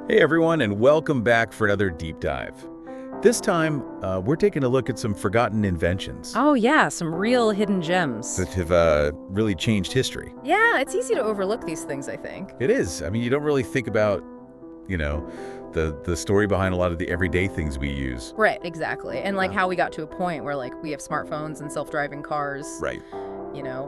Hey everyone, and welcome back for another deep dive. This time, we're taking a look at some forgotten inventions Oh yeah, some real hidden gems. that have really changed history. Yeah, it's easy to overlook these things, I think. It is. I mean, you don't really think about, the story behind a lot of the everyday things we use. Right, exactly. And like Yeah. how we got to a point where we have smartphones and self-driving cars, Right.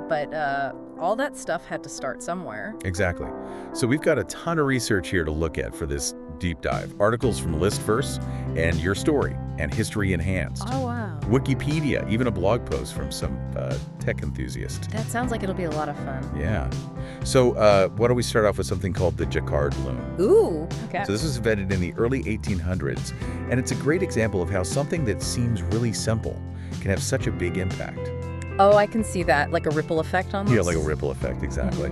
but all that stuff had to start somewhere. Exactly. So we've got a ton of research here to look at for this deep dive. Articles from Listverse and Your Story and History Enhanced. Oh wow. Wikipedia, even a blog post from some tech enthusiast. That sounds like it'll be a lot of fun. Yeah. So why don't we start off with something called the Jacquard loom. Ooh, okay. So this was invented in the early 1800s, and it's a great example of how something that seems really simple can have such a big impact. Oh, I can see that, like a ripple effect on this. Yeah, like a ripple effect, exactly.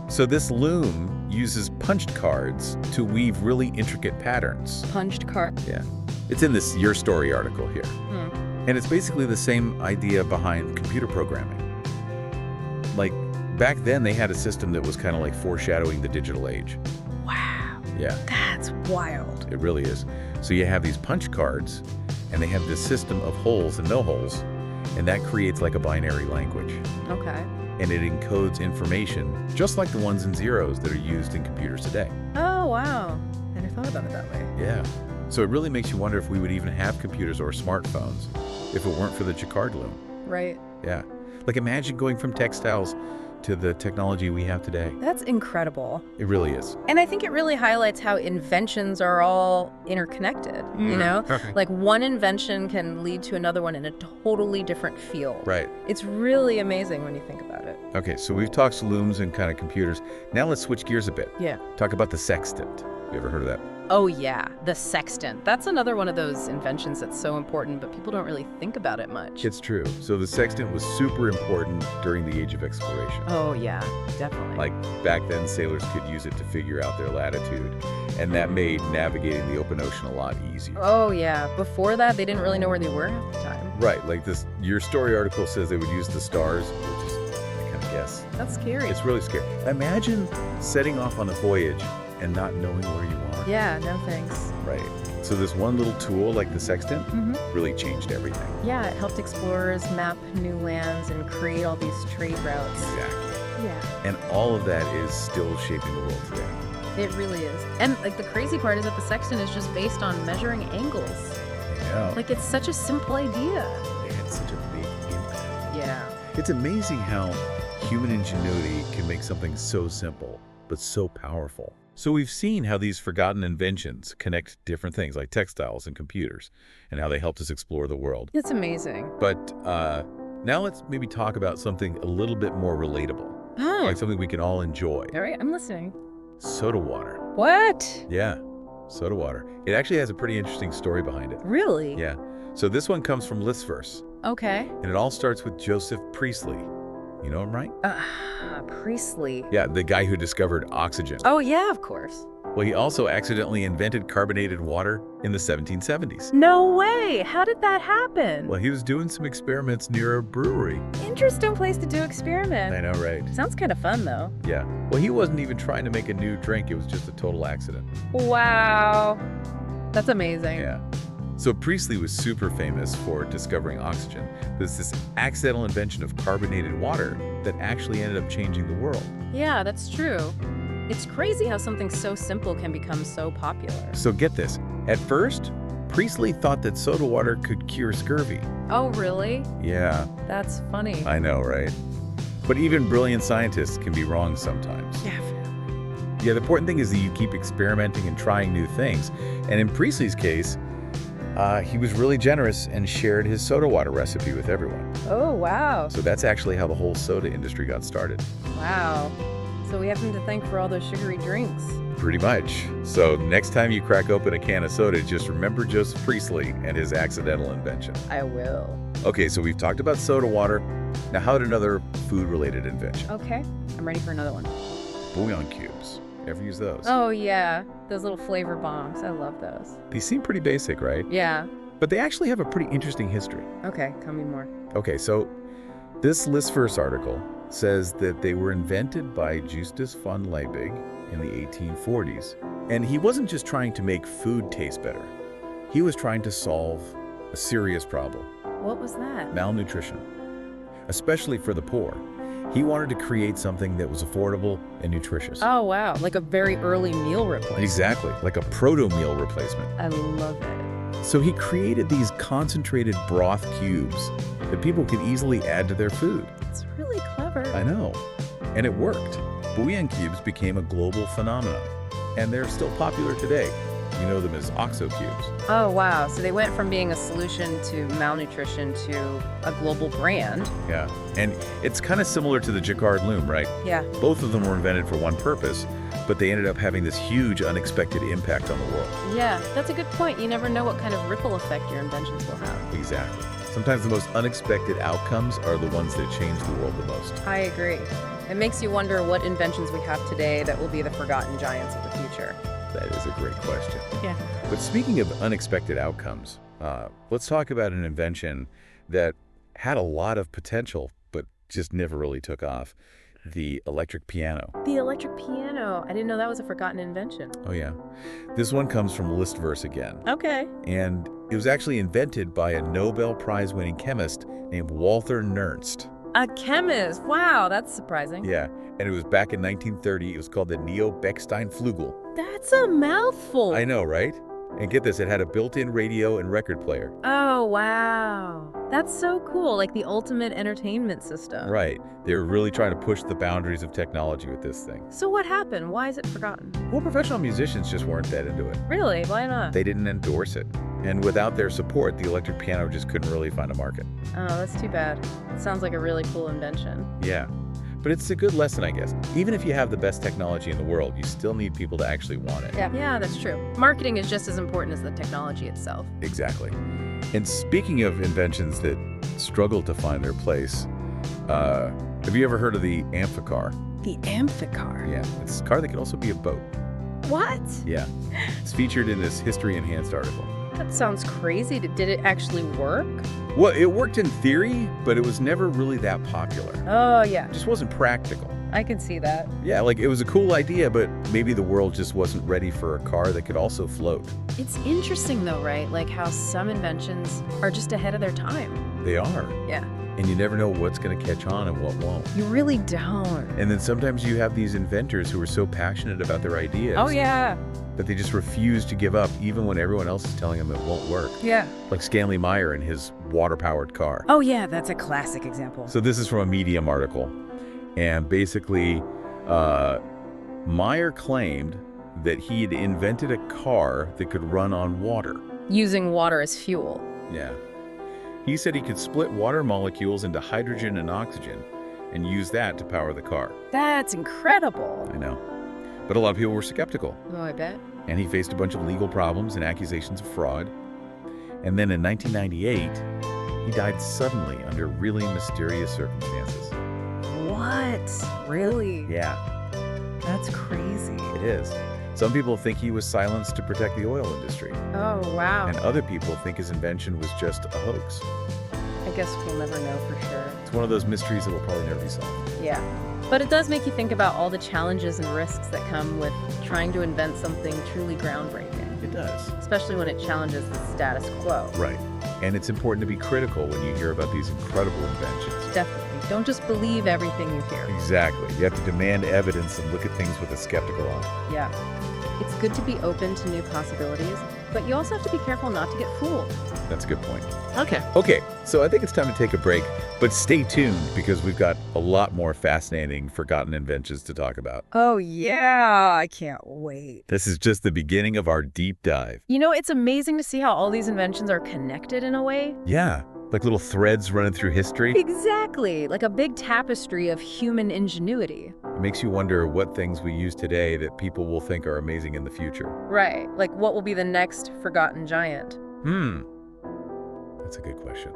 So this loom uses punched cards to weave really intricate patterns. Punched card. Yeah. It's in this Your Story article here. Hmm. And it's basically the same idea behind computer programming. Like, back then they had a system that was kind of like foreshadowing the digital age. Wow, Yeah, that's wild. it really is. So you have these punch cards, and they have this system of holes and no holes, and that creates like a binary language. Okay. And it encodes information just like the ones and zeros that are used in computers today. Oh wow, I never thought about it that way. Yeah. So it really makes you wonder if we would even have computers or smartphones if it weren't for the Jacquard loom. Right. Yeah. Like imagine going from textiles to the technology we have today. That's incredible. It really is. And I think it really highlights how inventions are all interconnected, you know? Like one invention can lead to another one in a totally different field. Right. It's really amazing when you think about it. Okay, so we've talked looms and kind of computers. Now let's switch gears a bit. Yeah. Talk about the sextant. You ever heard of that? Oh yeah, the sextant. That's another one of those inventions that's so important, but people don't really think about it much. It's true. So the sextant was super important during the age of exploration. Oh yeah, definitely. Like back then, sailors could use it to figure out their latitude, and that made navigating the open ocean a lot easier. Oh yeah, before that they didn't really know where they were half the time. Right, like this, Your Story article says they would use the stars, which is, I kind of guess. That's scary. It's really scary. Imagine setting off on a voyage and not knowing where you are. Yeah, no thanks. Right. So this one little tool like the sextant really changed everything. Yeah, it helped explorers map new lands and create all these trade routes. Exactly. Yeah. And all of that is still shaping the world today. It really is. And like the crazy part is that the sextant is just based on measuring angles. I know. Like it's such a simple idea. It had such a big impact. Yeah. It's amazing how human ingenuity can make something so simple, but so powerful. So we've seen how these forgotten inventions connect different things like textiles and computers, and how they helped us explore the world. It's amazing. But now let's maybe talk about something a little bit more relatable, Oh. like something we can all enjoy. All right, I'm listening. Soda water. What? Yeah, soda water. It actually has a pretty interesting story behind it. Really? Yeah. So this one comes from Listverse, Okay. and it all starts with Joseph Priestley. You know him, right? Priestley. Yeah, the guy who discovered oxygen. Oh yeah, of course. Well, he also accidentally invented carbonated water in the 1770s. No way. How did that happen? Well, he was doing some experiments near a brewery. Interesting place to do experiment. I know, right? Sounds kind of fun though. Yeah. Well, he wasn't even trying to make a new drink. It was just a total accident. Wow. That's amazing. Yeah. So Priestley was super famous for discovering oxygen. There's this accidental invention of carbonated water that actually ended up changing the world. Yeah, that's true. It's crazy how something so simple can become so popular. So get this. At first, Priestley thought that soda water could cure scurvy. Oh, really? Yeah, That's funny. I know, right? But even brilliant scientists can be wrong sometimes. Definitely. Yeah, the important thing is that you keep experimenting and trying new things. And in Priestley's case, he was really generous and shared his soda water recipe with everyone. Oh, wow. So that's actually how the whole soda industry got started. Wow. So we have him to thank for all those sugary drinks. Pretty much. So next time you crack open a can of soda, just remember Joseph Priestley and his accidental invention. I will. Okay, so we've talked about soda water. Now how about another food-related invention? Okay. I'm ready for another one. Bouillon cubes. Ever use those? Oh, yeah. Those little flavor bombs. I love those. They seem pretty basic, right? Yeah. But they actually have a pretty interesting history. Okay. Tell me more. Okay, so this Listverse article says that they were invented by Justus von Liebig in the 1840s And he wasn't just trying to make food taste better. He was trying to solve a serious problem. What was that? Malnutrition, especially for the poor. He wanted to create something that was affordable and nutritious. Oh, wow. Like a very early meal replacement. Exactly, like a proto-meal replacement. I love it. So he created these concentrated broth cubes that people could easily add to their food. It's really clever. I know. And it worked. Bouillon cubes became a global phenomenon. And they're still popular today. You know them as OXO cubes. Oh, wow. So they went from being a solution to malnutrition to a global brand. Yeah. And it's kind of similar to the Jacquard Loom, right? Yeah. Both of them were invented for one purpose, but they ended up having this huge, unexpected impact on the world. Yeah, that's a good point. You never know what kind of ripple effect your inventions will have. Exactly. Sometimes the most unexpected outcomes are the ones that change the world the most. I agree. It makes you wonder what inventions we have today that will be the forgotten giants of the future. That is a great question. Yeah. But speaking of unexpected outcomes, let's talk about an invention that had a lot of potential, but just never really took off. The electric piano. The electric piano. I didn't know that was a forgotten invention. Oh, yeah. This one comes from Listverse again. Okay. And it was actually invented by a Nobel Prize-winning chemist named Walther Nernst. A chemist. Wow, that's surprising. Yeah, and it was back in 1930. It was called the Neo-Bechstein-Flügel. That's a mouthful. I know, right? And get this, it had a built-in radio and record player. Oh, wow. That's so cool, like the ultimate entertainment system. Right. They were really trying to push the boundaries of technology with this thing. So what happened? Why is it forgotten? Well, professional musicians just weren't that into it. Really? Why not? They didn't endorse it. And without their support, the electric piano just couldn't really find a market. Oh, that's too bad. It sounds like a really cool invention. Yeah. But it's a good lesson, I guess. Even if you have the best technology in the world, you still need people to actually want it. Yeah, that's true. Marketing is just as important as the technology itself. Exactly. And speaking of inventions that struggle to find their place, have you ever heard of the Amphicar? The Amphicar? Yeah, it's a car that can also be a boat. What? Yeah. It's featured in this History Enhanced article. That sounds crazy. Did it actually work? Well, it worked in theory, but it was never really that popular. Oh, yeah. It just wasn't practical. I can see that. Yeah, like it was a cool idea, but maybe the world just wasn't ready for a car that could also float. It's interesting though, right? Like how some inventions are just ahead of their time. They are. Yeah. And you never know what's going to catch on and what won't. You really don't. And then sometimes you have these inventors who are so passionate about their ideas. Oh, yeah. That they just refuse to give up even when everyone else is telling them it won't work. Yeah. Like Stanley Meyer and his water-powered car. Oh, yeah, that's a classic example. So this is from a Medium article. And basically, Meyer claimed that he had invented a car that could run on water. Using water as fuel. Yeah. He said he could split water molecules into hydrogen and oxygen and use that to power the car. That's incredible. I know. But a lot of people were skeptical. Oh, I bet. And he faced a bunch of legal problems and accusations of fraud. And then in 1998, he died suddenly under really mysterious circumstances. What? Really? Yeah, That's crazy. it is. Some people think he was silenced to protect the oil industry. Oh, wow. And other people think his invention was just a hoax. I guess we'll never know for sure. It's one of those mysteries that will probably never be solved. Yeah. But it does make you think about all the challenges and risks that come with trying to invent something truly groundbreaking, It does. especially when it challenges the status quo. Right. And it's important to be critical when you hear about these incredible inventions. Definitely. Don't just believe everything you hear. Exactly. You have to demand evidence and look at things with a skeptical eye. Yeah. It's good to be open to new possibilities, but you also have to be careful not to get fooled. That's a good point. Okay. Okay, so I think it's time to take a break, but stay tuned because we've got a lot more fascinating forgotten inventions to talk about. Oh, yeah. I can't wait. This is just the beginning of our deep dive. You know, it's amazing to see how all these inventions are connected in a way. Yeah, like little threads running through history. Exactly. Like a big tapestry of human ingenuity. It makes you wonder what things we use today that people will think are amazing in the future. Right. Like what will be the next forgotten giant? That's a good question.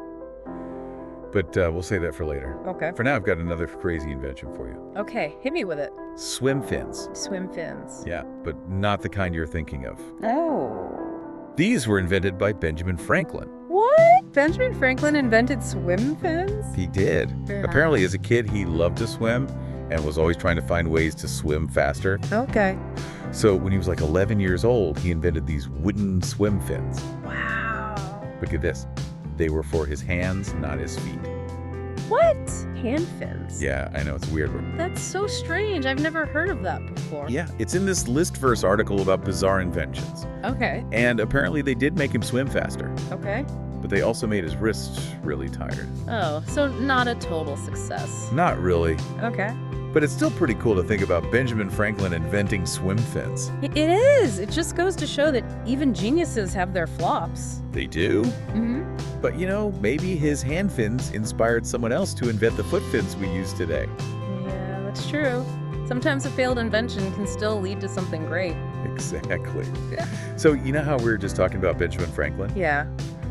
But we'll save that for later. Okay. For now, I've got another crazy invention for you. Okay, hit me with it. Swim fins. Swim fins. Yeah, but not the kind you're thinking of. Oh. These were invented by Benjamin Franklin. What? Benjamin Franklin invented swim fins? He did. Yeah. Apparently, as a kid, he loved to swim and was always trying to find ways to swim faster. Okay. So when he was like 11 years old, he invented these wooden swim fins. Wow. Look at this. They were for his hands, not his feet. What? Hand fins? Yeah, I know, it's weird. That's so strange. I've never heard of that before. Yeah, it's in this list-verse article about bizarre inventions. Okay. And apparently they did make him swim faster. Okay. But they also made his wrists really tired. Oh, so not a total success. Not really. Okay. But it's still pretty cool to think about Benjamin Franklin inventing swim fins. It is. It just goes to show that even geniuses have their flops. They do. Mm-hmm. But, you know, maybe his hand fins inspired someone else to invent the foot fins we use today. Yeah, that's true. Sometimes a failed invention can still lead to something great. Exactly. Yeah. So, you know how we were just talking about Benjamin Franklin? Yeah.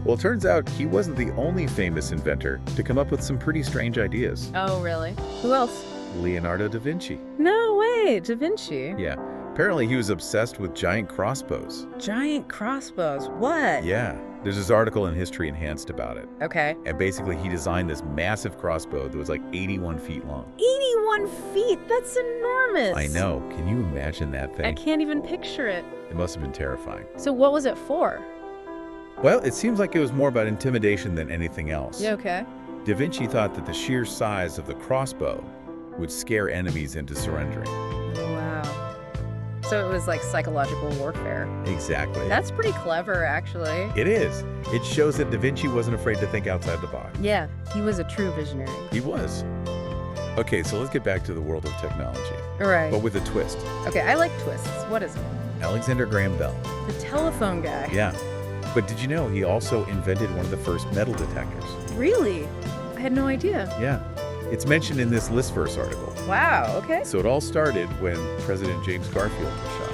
Well, it turns out he wasn't the only famous inventor to come up with some pretty strange ideas. Oh, really? Who else? Leonardo da Vinci. No way, Da Vinci. Yeah. Apparently he was obsessed with giant crossbows. Giant crossbows. What? Yeah. There's this article in History Enhanced about it. Okay. And basically he designed this massive crossbow that was like 81 feet long. 81 feet? That's enormous. I know. Can you imagine that I thing? can't even picture it. It must have been terrifying. So what was it for? Well, it seems like it was more about intimidation than anything else. Yeah, okay. Da Vinci thought that the sheer size of the crossbow would scare enemies into surrendering. Wow. So it was like psychological warfare. Exactly. That's pretty clever, actually. It is. It shows that Da Vinci wasn't afraid to think outside the box. Yeah, he was a true visionary. He was. Okay, so let's get back to the world of technology, All right. but with a twist. Okay, I like twists. What is it? Alexander Graham Bell. The telephone guy. Yeah. But did you know he also invented one of the first metal detectors? Really? I had no idea. Yeah. It's mentioned in this list-verse article. Wow, okay. So it all started when President James Garfield was shot.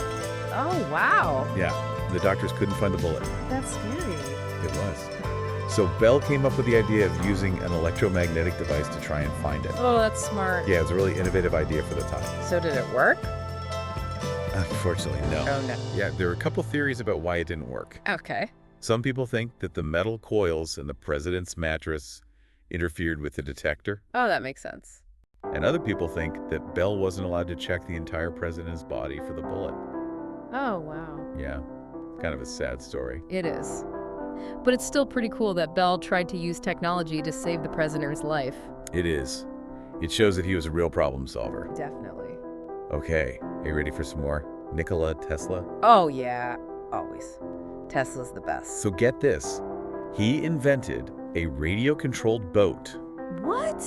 Oh, wow. Yeah. The doctors couldn't find the bullet. That's scary. It was. So Bell came up with the idea of using an electromagnetic device to try and find it. Oh, that's smart. Yeah, it was a really innovative idea for the time. So did it work? Unfortunately, no. Oh, no. Yeah, there are a couple theories about why it didn't work. Okay. Some people think that the metal coils in the president's mattress interfered with the detector. Oh, that makes sense. And other people think that Bell wasn't allowed to check the entire president's body for the bullet. Oh, wow. Yeah, kind of a sad story. It is. But it's still pretty cool that Bell tried to use technology to save the president's life. It is. It shows that he was a real problem solver. Definitely. Okay, are you ready for some more? Nikola Tesla? Oh, yeah. Always. Tesla's the best. So get this. He invented a radio-controlled boat. What?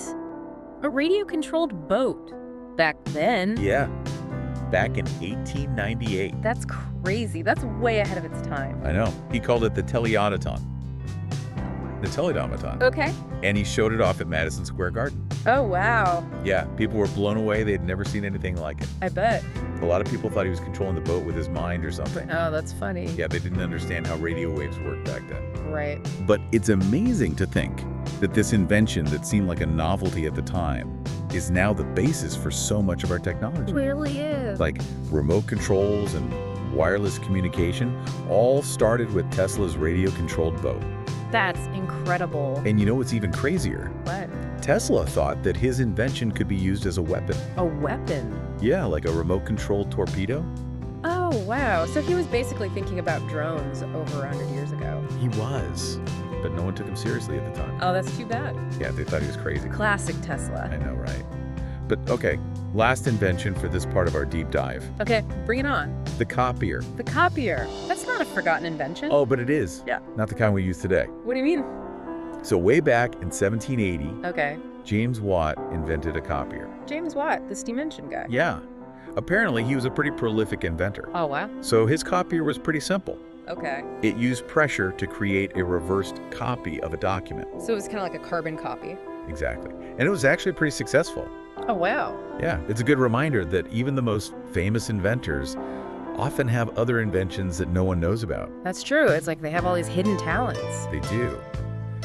A radio-controlled boat? Back then? Yeah, back in 1898. That's crazy. That's way ahead of its time. I know. He called it the teleautomaton. The teleautomaton. Okay. And he showed it off at Madison Square Garden. Oh, wow. Yeah, people were blown away. They'd never seen anything like it. I bet. A lot of people thought he was controlling the boat with his mind or something. Oh, that's funny. Yeah, they didn't understand how radio waves worked back then. Right. But it's amazing to think that this invention that seemed like a novelty at the time is now the basis for so much of our technology. It really is. Like remote controls and wireless communication all started with Tesla's radio-controlled boat. That's incredible. And you know what's even crazier? What? Tesla thought that his invention could be used as a weapon. A weapon? Yeah, like a remote-controlled torpedo. Oh, wow. So he was basically thinking about drones over 100 years ago. He was, but no one took him seriously at the time. Oh, that's too bad. Yeah, they thought he was crazy. Classic Tesla. I know, right? But okay, last invention for this part of our deep dive. Okay, bring it on. The copier. The copier. That's not a forgotten invention. Oh, but it is. Yeah. Not the kind we use today. What do you mean? So way back in 1780, Okay. James Watt invented a copier. James Watt, the steam engine guy. Yeah. Apparently, he was a pretty prolific inventor. Oh, wow. So his copier was pretty simple. Okay. It used pressure to create a reversed copy of a document. So it was kind of like a carbon copy. Exactly. And it was actually pretty successful. Oh, wow. Yeah, it's a good reminder that even the most famous inventors often have other inventions that no one knows about. That's true. It's like they have all these hidden talents. They do.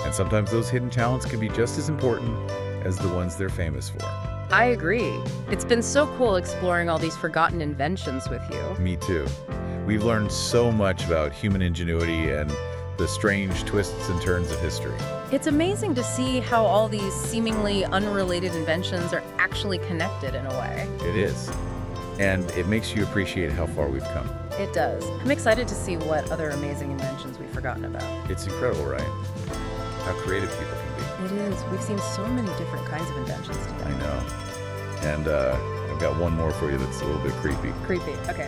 And sometimes those hidden talents can be just as important as the ones they're famous for. I agree. It's been so cool exploring all these forgotten inventions with you. Me too. We've learned so much about human ingenuity and the strange twists and turns of history. It's amazing to see how all these seemingly unrelated inventions are actually connected in a way. It is. And it makes you appreciate how far we've come. It does. I'm excited to see what other amazing inventions we've forgotten about. It's incredible, right? How creative people can It is. We've seen so many different kinds of inventions be. today. I know. And I've got one more for you that's a little bit creepy. Creepy. Okay.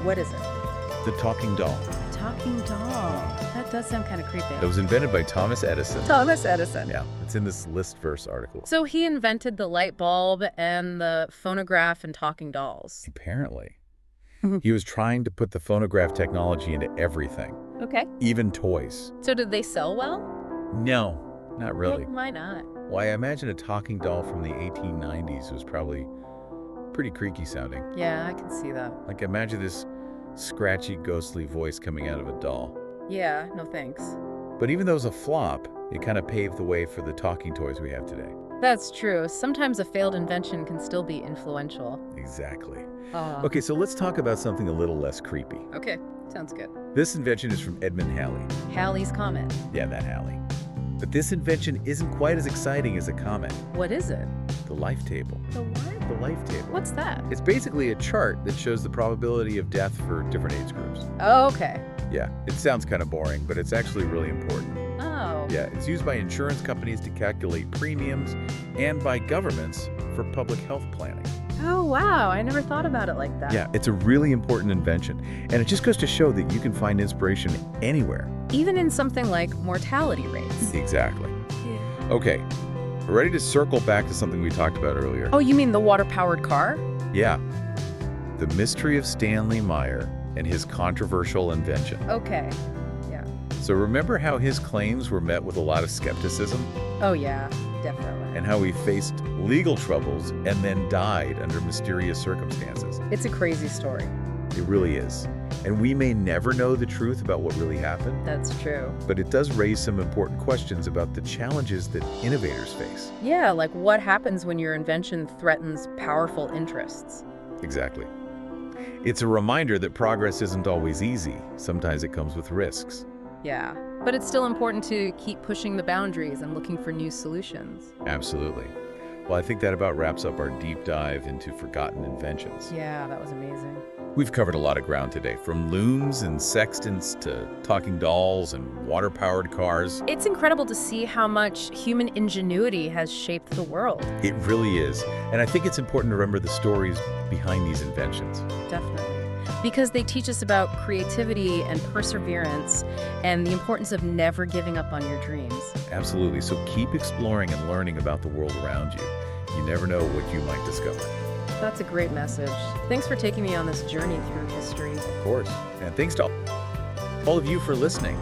What is it? The talking doll. Talking doll. That does sound kind of creepy. That was invented by Thomas Edison. Thomas Edison. Yeah, it's in this list verse article. So he invented the light bulb and the phonograph and talking dolls. Apparently. He was trying to put the phonograph technology into everything, Okay. even toys. So did they sell well? No, not really. Well, why not? Why, I imagine a talking doll from the 1890s was probably pretty creaky sounding. Yeah, I can see that. Like, imagine this scratchy, ghostly voice coming out of a doll. Yeah, no thanks. But even though it was a flop, it kind of paved the way for the talking toys we have today. That's true. Sometimes a failed invention can still be influential. Exactly. Okay. Okay, so let's talk about something a little less creepy. Okay, sounds good. This invention is from Edmund Halley. Halley's Comet. Yeah, that Halley. But this invention isn't quite as exciting as a comet. What is it? The life table. The what? The life table. What's that? It's basically a chart that shows the probability of death for different age groups. Oh, okay. Yeah, it sounds kind of boring, but it's actually really important. Oh. Yeah, it's used by insurance companies to calculate premiums and by governments for public health planning. Oh, wow. I never thought about it like that. Yeah, it's a really important invention, and it just goes to show that you can find inspiration anywhere. Even in something like mortality rates. Exactly. Yeah. Okay, we're ready to circle back to something we talked about earlier. Oh, you mean the water-powered car? Yeah, the mystery of Stanley Meyer and his controversial invention. Okay. Yeah. So remember how his claims were met with a lot of skepticism? Oh, yeah, definitely. And how he faced legal troubles and then died under mysterious circumstances. It's a crazy story. It really is. And we may never know the truth about what really happened, That's true. but it does raise some important questions about the challenges that innovators face. Yeah, like what happens when your invention threatens powerful interests? Exactly. It's a reminder that progress isn't always easy. Sometimes it comes with risks. Yeah. But it's still important to keep pushing the boundaries and looking for new solutions. Absolutely. Well, I think that about wraps up our deep dive into forgotten inventions. Yeah, that was amazing. We've covered a lot of ground today, from looms and sextants to talking dolls and water-powered cars. It's incredible to see how much human ingenuity has shaped the world. It really is. And I think it's important to remember the stories behind these inventions. Definitely. Because they teach us about creativity and perseverance and the importance of never giving up on your dreams. Absolutely. So keep exploring and learning about the world around you. You never know what you might discover. That's a great message. Thanks for taking me on this journey through history. Of course. And thanks to all of you for listening.